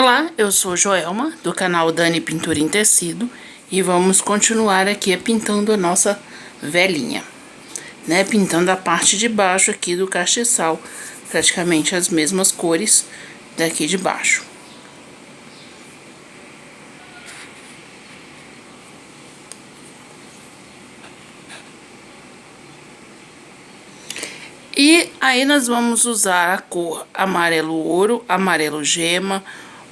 Olá, eu sou Joelma, do canal Dani Pintura em Tecido, e vamos continuar aqui pintando a nossa velhinha, né? Pintando a parte de baixo aqui do castiçal, praticamente as mesmas cores daqui de baixo. E aí nós vamos usar a cor amarelo ouro, amarelo gema,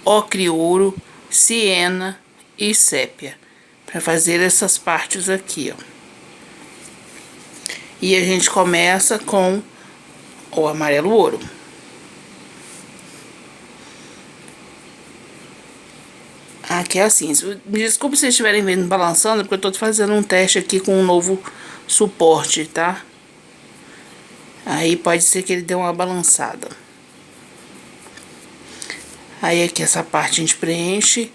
ocre ouro, siena e sépia para fazer essas partes aqui, ó. E a gente começa com o amarelo ouro. Aqui é assim, me desculpe se vocês estiverem vendo balançando, porque eu tô fazendo um teste aqui com um novo suporte, tá? Aí pode ser que ele dê uma balançada. Aí aqui essa parte a gente preenche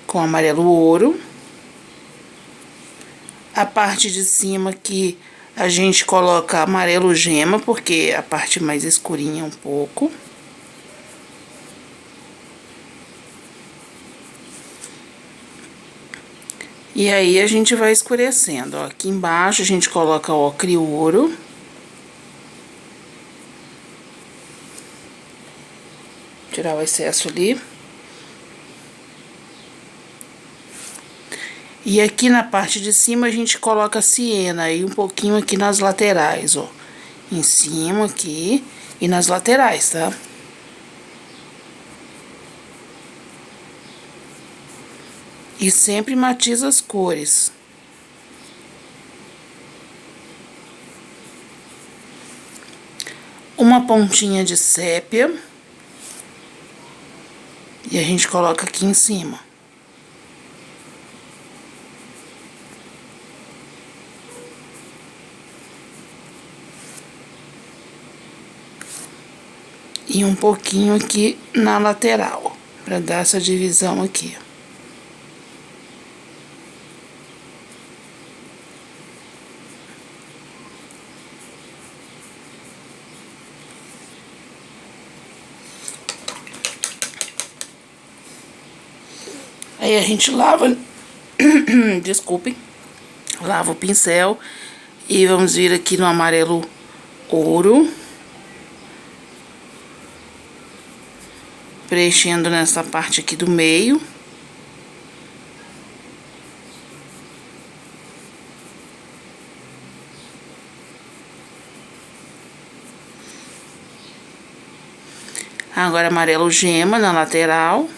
com amarelo ouro. A parte de cima aqui a gente coloca amarelo gema, porque é a parte mais escurinha um pouco. E aí a gente vai escurecendo, ó. Aqui embaixo a gente coloca o ocre ouro. Tirar o excesso ali. E aqui na parte de cima a gente coloca siena e um pouquinho aqui nas laterais, ó. Em cima aqui e nas laterais, tá? E sempre matiza as cores. Uma pontinha de sépia. E a gente coloca aqui em cima. E um pouquinho aqui na lateral, para dar essa divisão aqui. Aí a gente lava, desculpem, lava o pincel e vamos vir aqui no amarelo ouro, preenchendo nessa parte aqui do meio. Agora amarelo gema na lateral.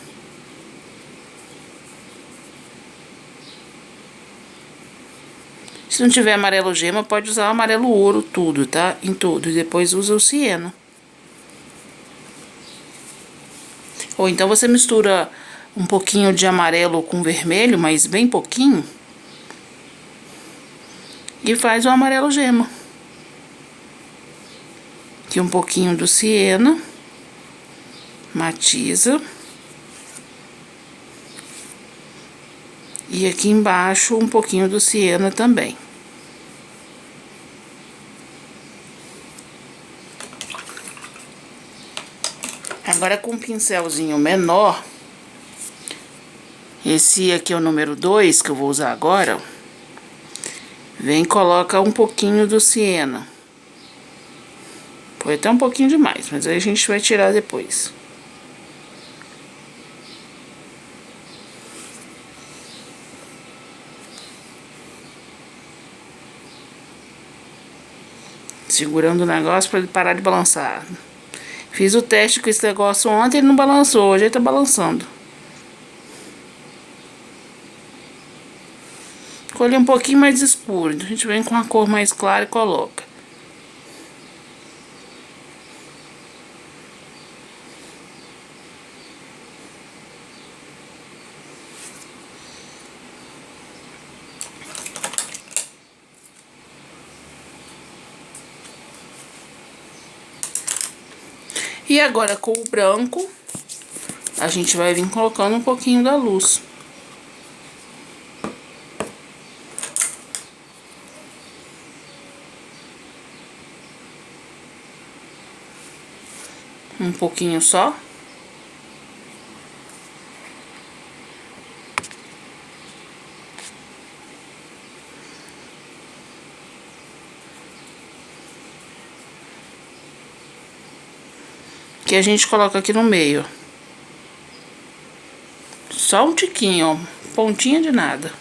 Se não tiver amarelo gema, pode usar o amarelo ouro tudo, tá? Em tudo. E depois usa o siena. Ou então você mistura um pouquinho de amarelo com vermelho, mas bem pouquinho. E faz o amarelo gema. Aqui um pouquinho do siena. Matiza. E aqui embaixo um pouquinho do siena também. Agora com um pincelzinho menor, esse aqui é o número 2 que eu vou usar agora, vem e coloca um pouquinho do siena. Foi até um pouquinho demais, mas aí a gente vai tirar depois. Segurando o negócio para ele parar de balançar. Fiz o teste com esse negócio ontem e não balançou, hoje ele tá balançando. Escolhi um pouquinho mais escuro, então a gente vem com a cor mais clara e coloca. E agora com o branco, a gente vai vir colocando um pouquinho da luz. Um pouquinho só. que a gente coloca aqui no meio. Só um tiquinho, ó, pontinha de nada.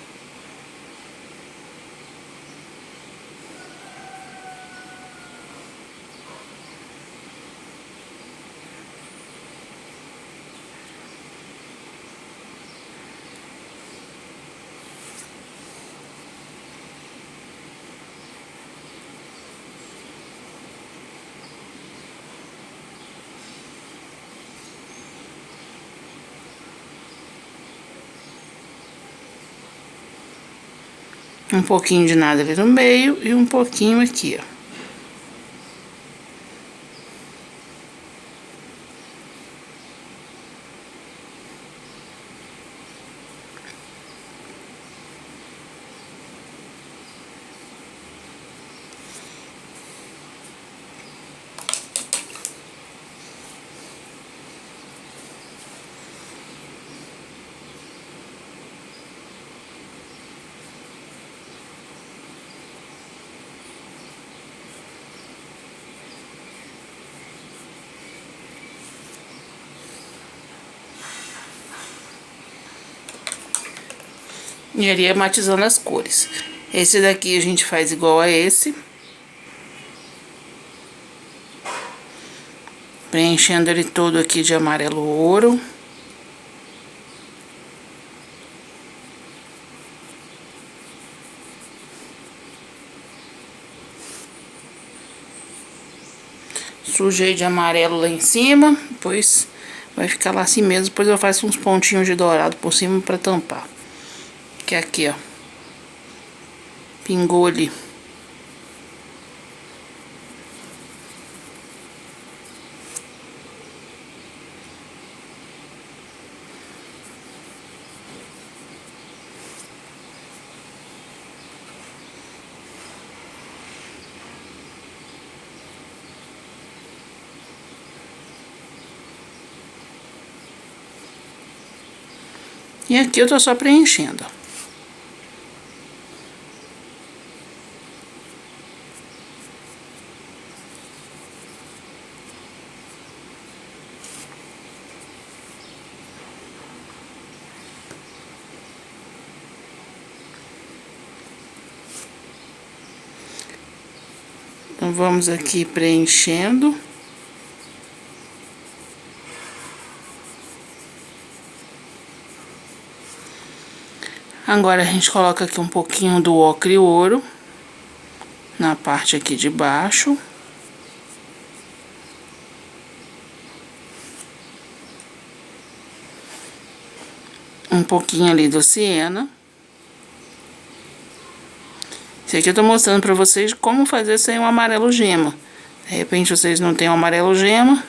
Um pouquinho de nada ali no meio e um pouquinho aqui, ó. E ali é matizando as cores. Esse daqui a gente faz igual a esse. Preenchendo ele todo aqui de amarelo ouro. Sujei de amarelo lá em cima, depois vai ficar lá assim mesmo. Depois eu faço uns pontinhos de dourado por cima pra tampar. Que é aqui, ó. Pingou ali. E aqui eu tô só preenchendo, ó. Então, vamos aqui preenchendo. Agora, a gente coloca aqui um pouquinho do ocre ouro na parte aqui de baixo. Um pouquinho ali do siena. Esse aqui eu tô mostrando pra vocês como fazer sem um amarelo gema. De repente vocês não tem um amarelo gema.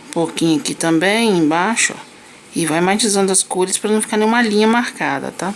Um pouquinho aqui também, embaixo, ó. E vai matizando as cores pra não ficar nenhuma linha marcada, tá?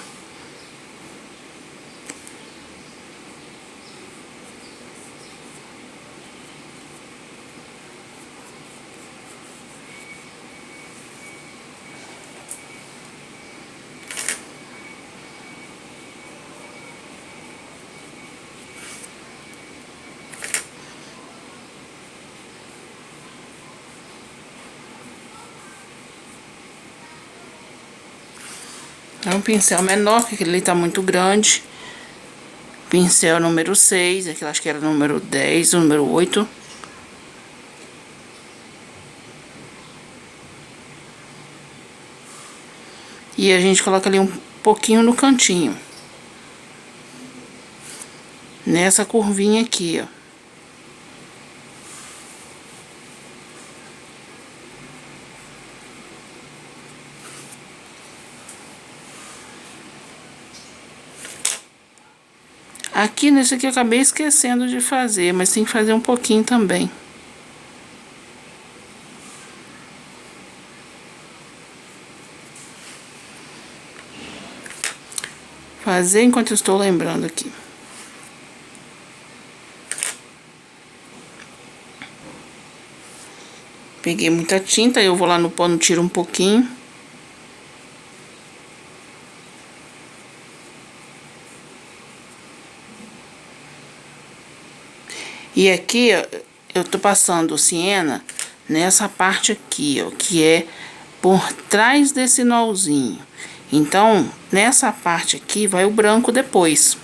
É um pincel menor, porque aquele ali tá muito grande. Pincel número 6, aquele acho que era número 10, o número 8. E a gente coloca ali um pouquinho no cantinho. Nessa curvinha aqui, ó. Aqui nesse aqui eu acabei esquecendo de fazer, mas tem que fazer um pouquinho também. Fazer enquanto eu estou lembrando aqui. Peguei muita tinta, eu vou lá no pano, tiro um pouquinho. E aqui, ó, eu tô passando siena nessa parte aqui, ó, que é por trás desse nozinho. Então, nessa parte aqui vai o branco depois.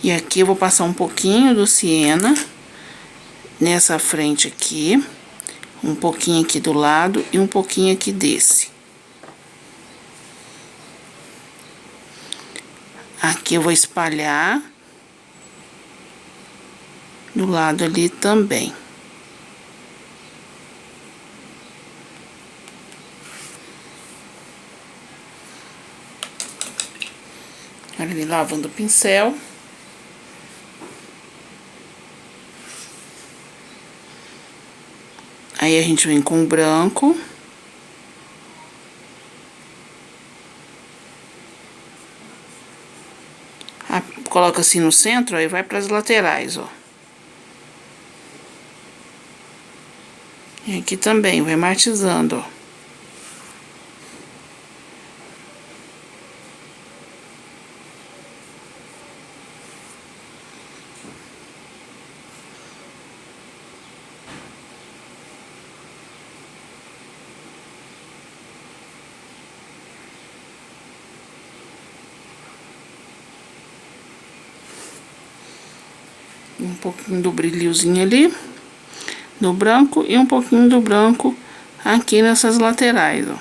E aqui eu vou passar um pouquinho do siena nessa frente aqui, um pouquinho aqui do lado e um pouquinho aqui desse. Aqui eu vou espalhar do lado ali também. Olha ali, lavando o pincel. Aí a gente vem com o branco. Coloca assim no centro, aí vai para as laterais, ó. E aqui também, vai matizando, ó. Um pouquinho do brilhozinho ali, do branco, e um pouquinho do branco aqui nessas laterais, ó.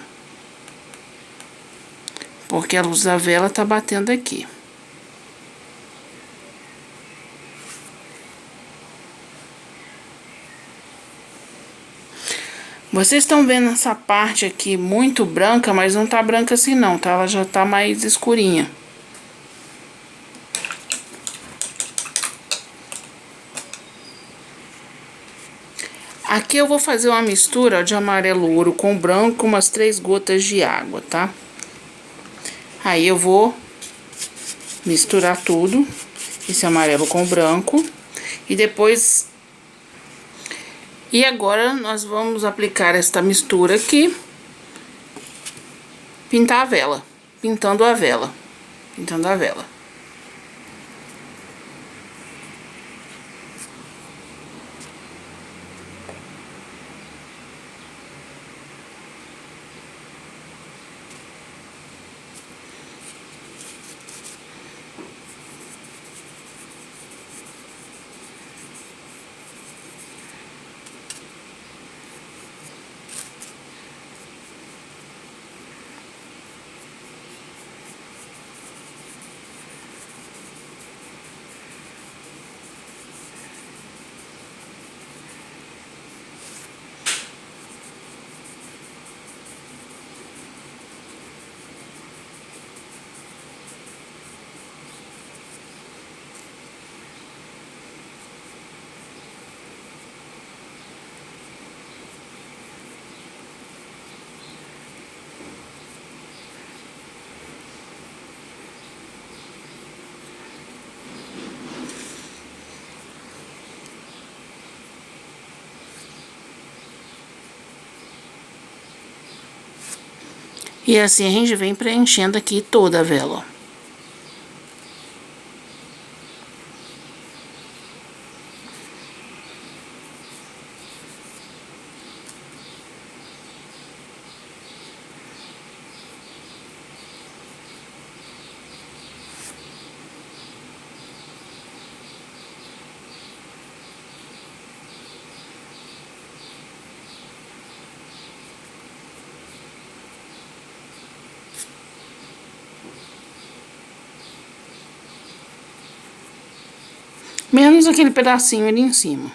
Porque a luz da vela tá batendo aqui. Vocês estão vendo essa parte aqui muito branca, mas não tá branca assim não, tá? Ela já tá mais escurinha. Aqui eu vou fazer uma mistura de amarelo ouro com branco, umas 3 gotas de água, tá? Aí eu vou misturar tudo, esse amarelo com branco, e depois... E agora nós vamos aplicar esta mistura aqui, pintar a vela, pintando a vela. E assim a gente vem preenchendo aqui toda a vela. Menos aquele pedacinho ali em cima.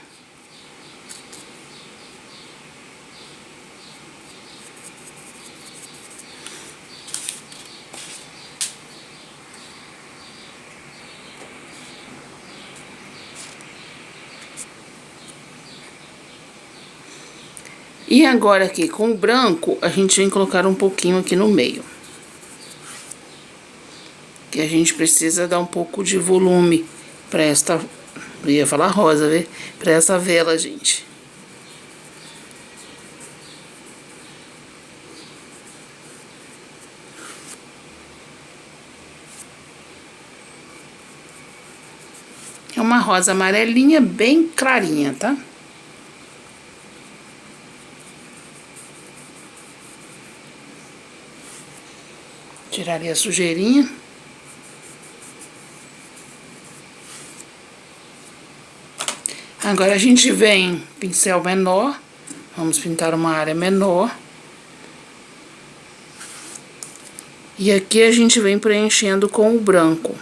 E agora aqui com o branco, a gente vem colocar um pouquinho aqui no meio. Que a gente precisa dar um pouco de volume para esta Eu ia falar rosa, vê? Pra essa vela, gente. É uma rosa amarelinha bem clarinha, tá? Tirar ali a sujeirinha. Agora a gente vem pincel menor. Vamos pintar uma área menor. E aqui a gente vem preenchendo com o branco.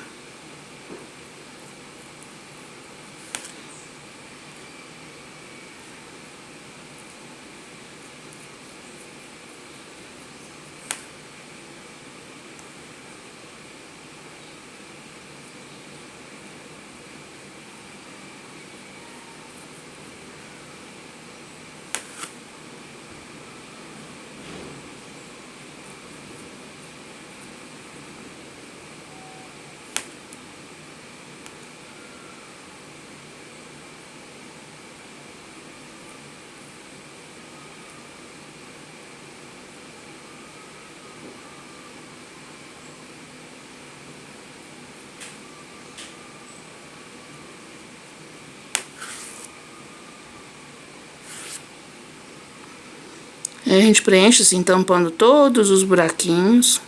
Aí a gente preenche assim, tampando todos os buraquinhos.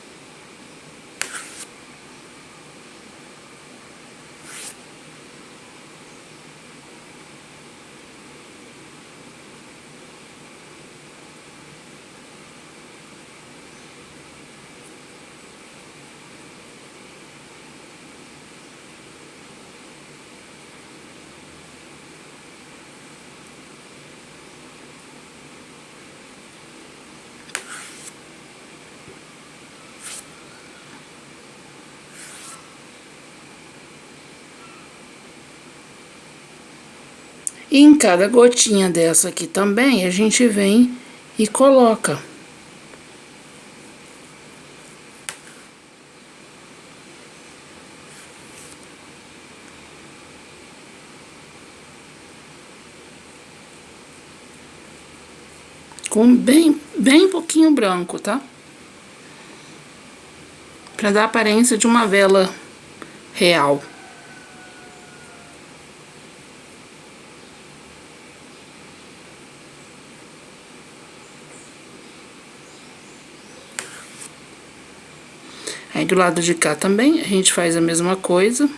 E em cada gotinha dessa aqui também, a gente vem e coloca. Com bem pouquinho branco, tá? Pra dar a aparência de uma vela real. Aí do lado de cá também a gente faz a mesma coisa.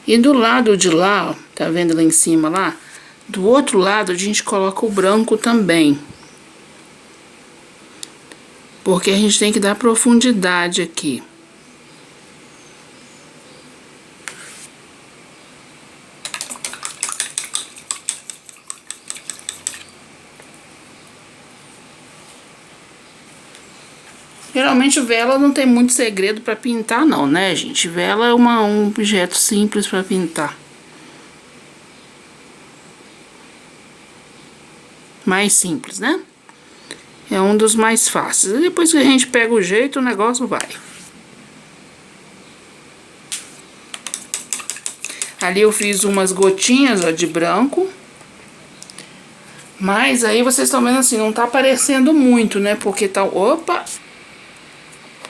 E do lado de lá, ó, tá vendo lá em cima lá? Do outro lado a gente coloca o branco também. Porque a gente tem que dar profundidade aqui. Geralmente vela não tem muito segredo pra pintar não, né, gente? Vela é um objeto simples pra pintar. Mais simples, né? É um dos mais fáceis. E depois que a gente pega o jeito, o negócio vai. Ali eu fiz umas gotinhas, ó, de branco. Mas aí vocês estão vendo assim, não tá aparecendo muito, né? Porque tá... Opa!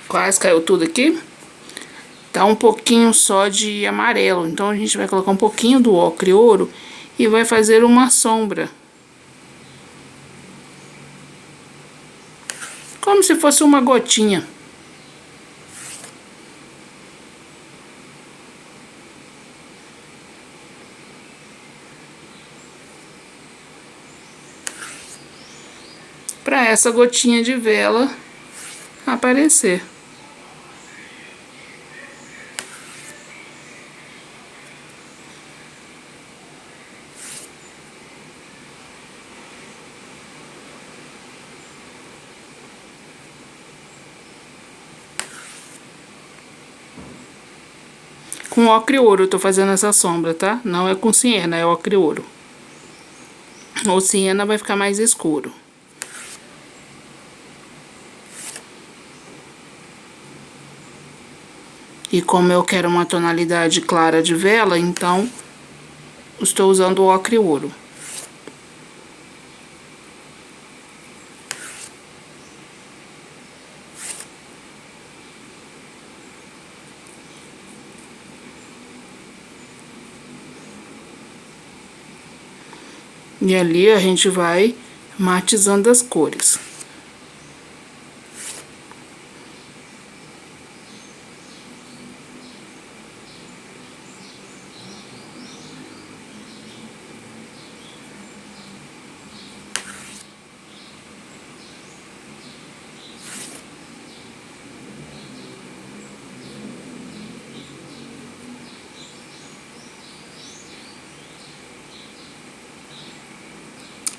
Quase caiu tudo aqui. Tá um pouquinho só de amarelo. Então a gente vai colocar um pouquinho do ocre ouro e vai fazer uma sombra. Como se fosse uma gotinha. para essa gotinha de vela aparecer. Com ocre ouro eu tô fazendo essa sombra, tá? Não é com siena, é ocre ouro. Ou siena vai ficar mais escuro. E como eu quero uma tonalidade clara de vela, então estou usando o ocre ouro. E ali a gente vai matizando as cores.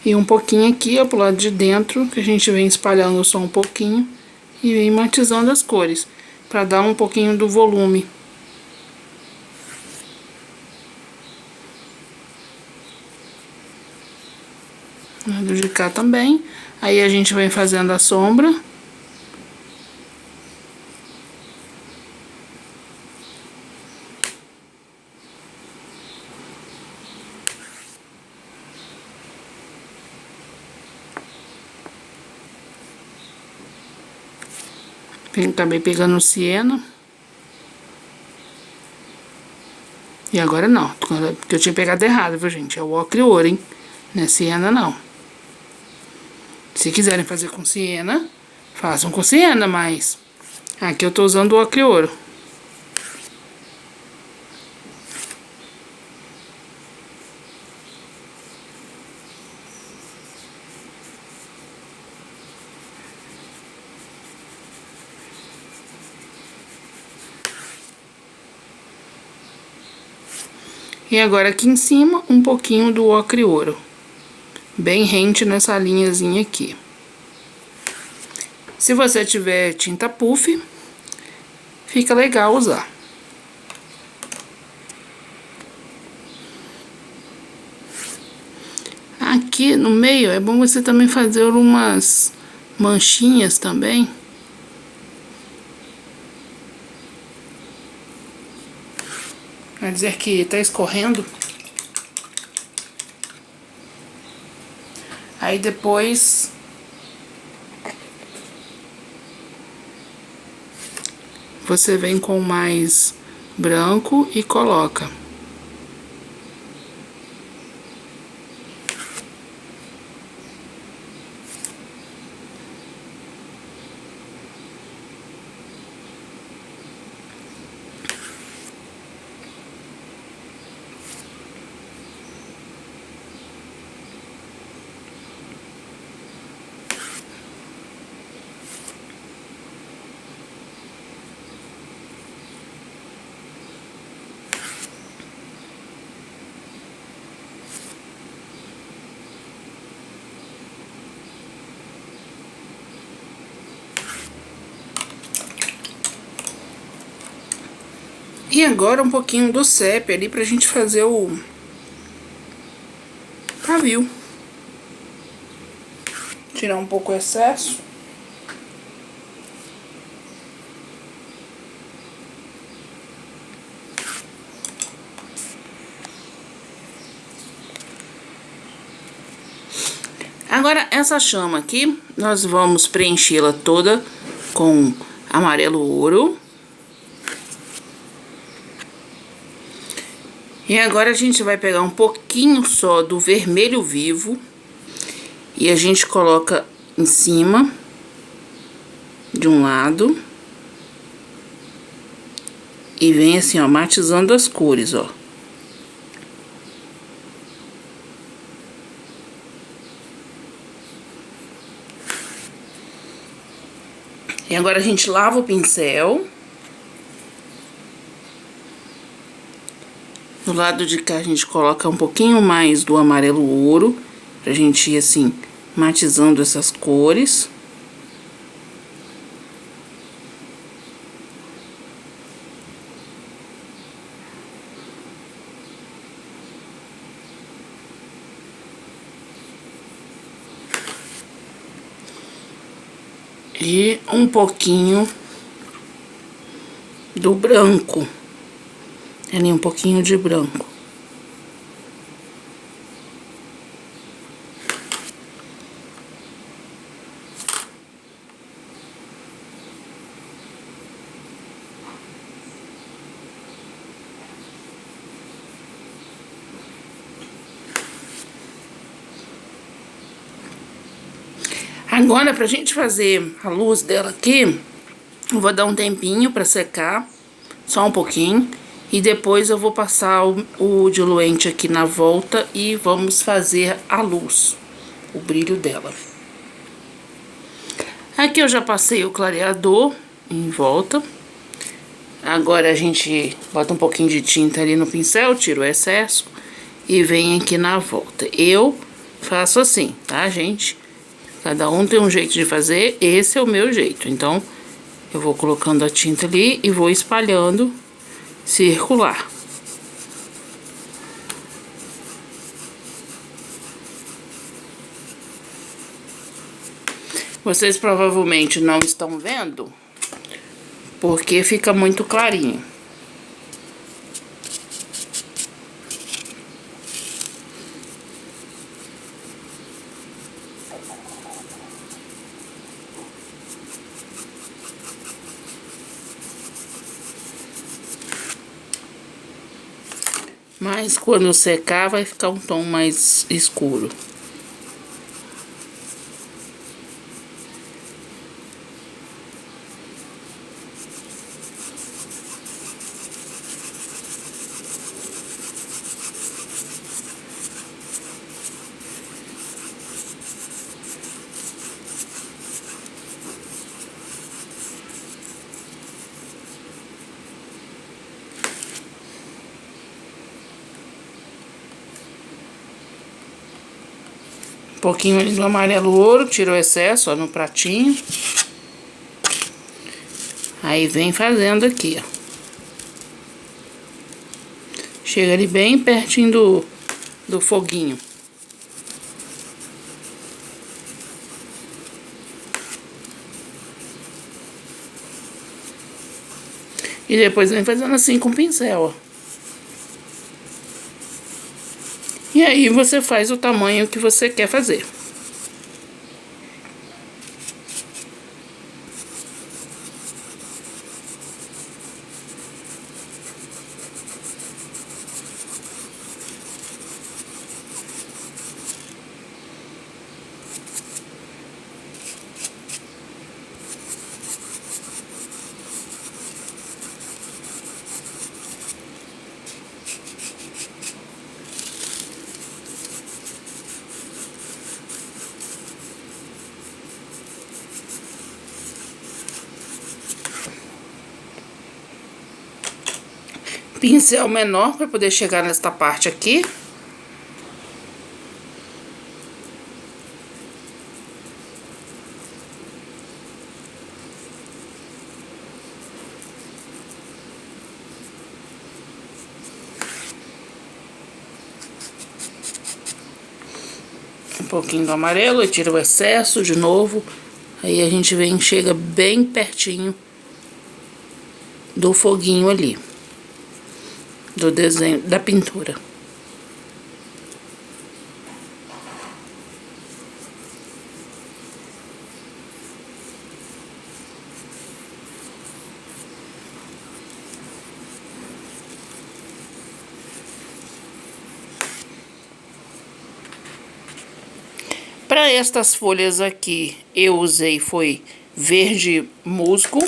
E um pouquinho aqui, ó, pro lado de dentro, que a gente vem espalhando só um pouquinho e vem matizando as cores, pra dar um pouquinho do volume. Do de cá também. Aí a gente vem fazendo a sombra. Acabei pegando siena. E agora não, porque eu tinha pegado errado, viu, gente? É o ocre ouro, hein? Não é siena, não. Se quiserem fazer com siena, façam com siena, mas aqui eu tô usando o ocre ouro. E agora aqui em cima, um pouquinho do ocre ouro. Bem rente nessa linhazinha aqui. Se você tiver tinta puff, fica legal usar. Aqui no meio é bom você também fazer umas manchinhas também. Quer dizer que tá escorrendo. Aí depois você vem com mais branco e coloca. E agora um pouquinho do sépia ali pra gente fazer o pavio. Tirar um pouco o excesso. Agora essa chama aqui, nós vamos preenchê-la toda com amarelo ouro. E agora a gente vai pegar um pouquinho só do vermelho vivo e a gente coloca em cima de um lado e vem assim, ó, matizando as cores, ó. E agora a gente lava o pincel. Do lado de cá a gente coloca um pouquinho mais do amarelo ouro, pra gente ir assim, matizando essas cores. E um pouquinho do branco. Ali um pouquinho de branco. Agora, pra gente fazer a luz dela aqui, eu vou dar um tempinho pra secar, só um pouquinho. E depois eu vou passar o diluente aqui na volta e vamos fazer a luz, o brilho dela. Aqui eu já passei o clareador em volta. Agora a gente bota um pouquinho de tinta ali no pincel, tira o excesso e vem aqui na volta. Eu faço assim, tá, gente? Cada um tem um jeito de fazer, esse é o meu jeito. Então, eu vou colocando a tinta ali e vou espalhando circular. Vocês provavelmente não estão vendo, porque fica muito clarinho. Mas quando secar vai ficar um tom mais escuro. Um pouquinho ali do amarelo ouro, tira o excesso, ó, no pratinho. Aí vem fazendo aqui, ó. Chega ali bem pertinho do foguinho. E depois vem fazendo assim com o pincel, ó. E aí você faz o tamanho que você quer fazer. Pincel menor para poder chegar nesta parte aqui. Um pouquinho do amarelo e tira o excesso de novo. Aí a gente vem, chega bem pertinho do foguinho ali, do desenho, da pintura. Para estas folhas aqui, eu usei foi verde musgo.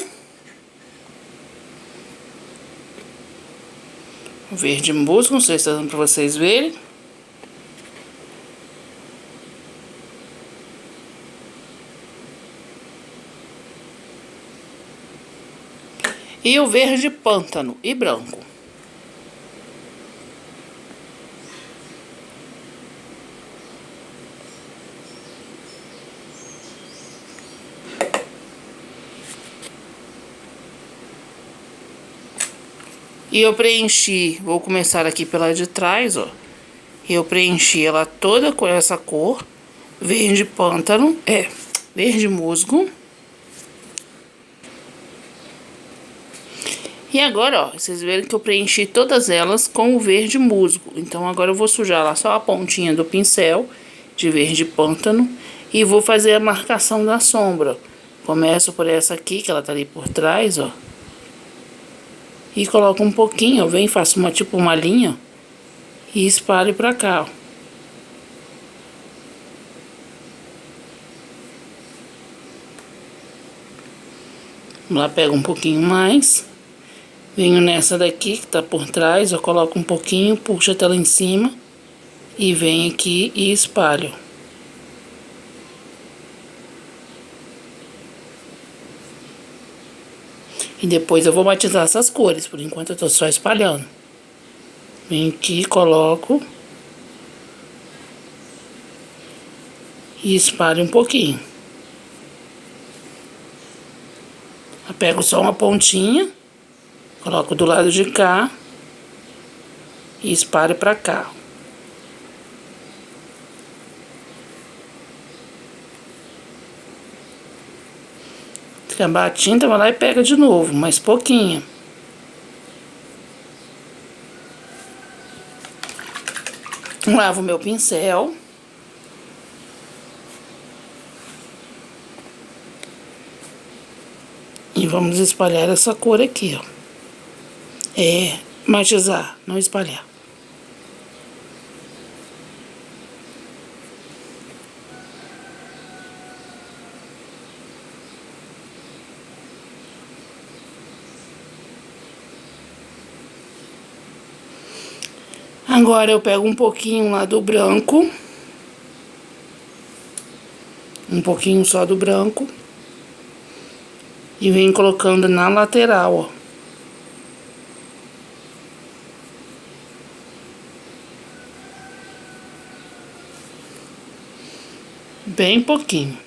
Verde musgo, não sei se está dando para vocês verem. E o verde pântano e branco. E eu preenchi, vou começar aqui pela de trás, ó. Eu preenchi ela toda com essa cor, verde pântano, verde musgo. E agora, ó, vocês viram que eu preenchi todas elas com o verde musgo. Então agora eu vou sujar lá só a pontinha do pincel de verde pântano e vou fazer a marcação da sombra. Começo por essa aqui, que ela tá ali por trás, ó. E coloco um pouquinho, ó, vem, faço tipo uma linha e espalho pra cá, ó. Lá pego um pouquinho mais, venho nessa daqui que tá por trás, eu coloco um pouquinho, puxo até lá em cima e venho aqui e espalho. E depois eu vou batizar essas cores, por enquanto eu tô só espalhando. Venho aqui, coloco e espalho um pouquinho. Eu pego só uma pontinha, coloco do lado de cá e espalho pra cá. Acabar a tinta, vai lá e pega de novo, mais pouquinho. Lavo meu pincel. E vamos espalhar essa cor aqui, ó. Matizar, não espalhar. Agora eu pego um pouquinho lá do branco. Um pouquinho só do branco. E venho colocando na lateral, ó. Bem pouquinho.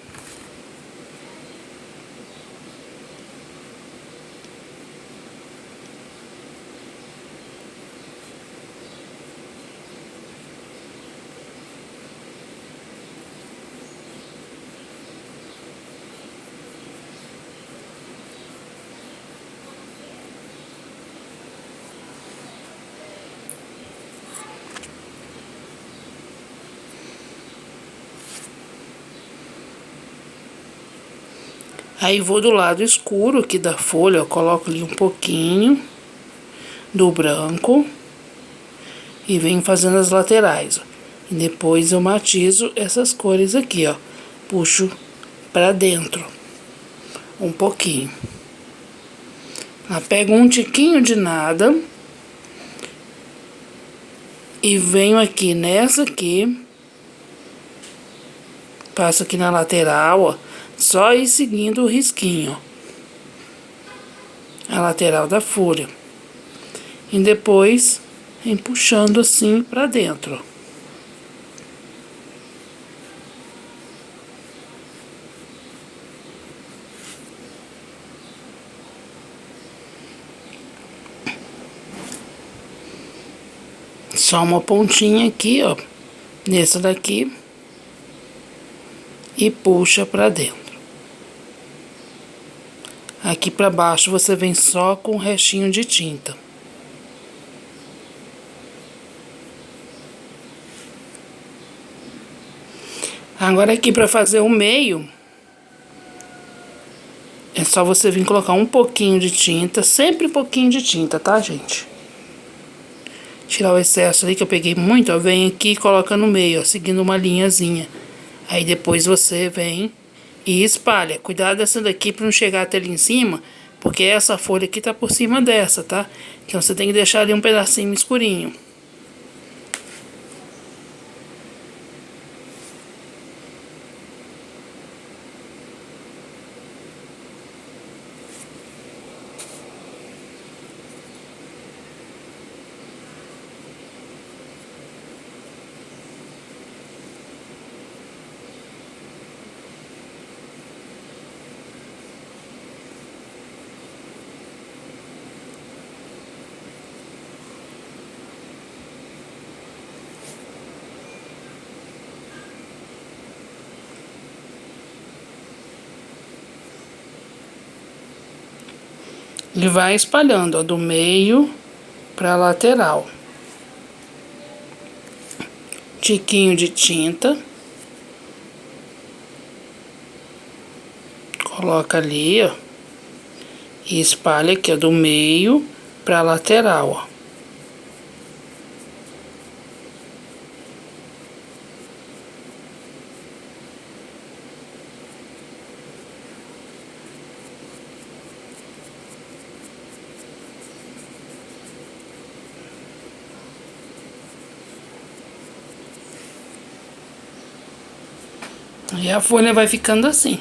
Aí vou do lado escuro aqui da folha, eu coloco ali um pouquinho do branco e venho fazendo as laterais, ó. E depois eu matizo essas cores aqui, ó. Puxo pra dentro um pouquinho. Lá pego um tiquinho de nada e venho aqui nessa aqui, passo aqui na lateral, ó. Só ir seguindo o risquinho, ó. A lateral da folha. E depois, vem puxando assim pra dentro, ó. Só uma pontinha aqui, ó. Nessa daqui. E puxa pra dentro. Aqui pra baixo você vem só com o restinho de tinta. Agora aqui pra fazer o meio, é só você vir colocar um pouquinho de tinta, sempre um pouquinho de tinta, tá, gente? Tirar o excesso ali que eu peguei muito, ó, vem aqui e coloca no meio, ó, seguindo uma linhazinha. Aí depois você vem e espalha. Cuidado dessa daqui pra não chegar até ali em cima, porque essa folha aqui tá por cima dessa, tá? Então você tem que deixar ali um pedacinho escurinho. E vai espalhando, ó, do meio pra lateral. Tiquinho de tinta. Coloca ali, ó. E espalha aqui, ó, do meio pra lateral, ó. E a folha vai ficando assim.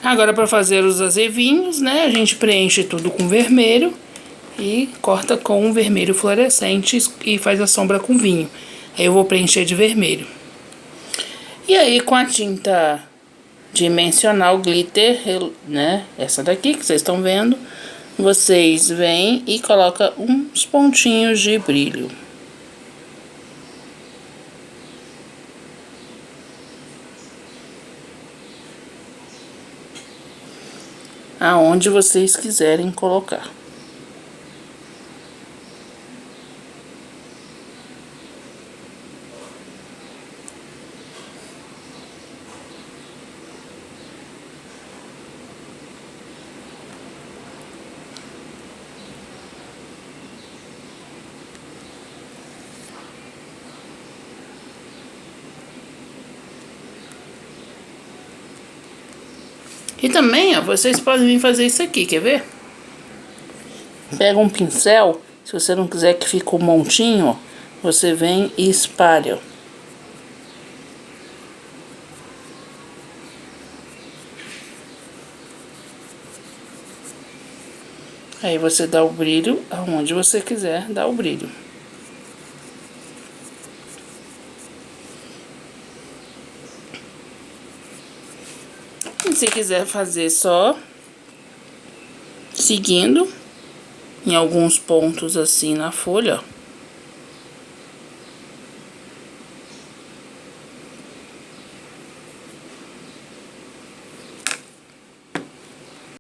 Agora, para fazer os azevinhos, né, a gente preenche tudo com vermelho e corta com um vermelho fluorescente e faz a sombra com vinho. Aí eu vou preencher de vermelho. E aí, com a tinta dimensional glitter, né, essa daqui que vocês estão vendo, vocês vêm e colocam uns pontinhos de brilho. Aonde vocês quiserem colocar. E também, ó, vocês podem vir fazer isso aqui, quer ver? Pega um pincel, se você não quiser que fique um montinho, ó, você vem e espalha. Aí você dá o brilho aonde você quiser dar o brilho. E se quiser fazer só seguindo em alguns pontos assim na folha, ó.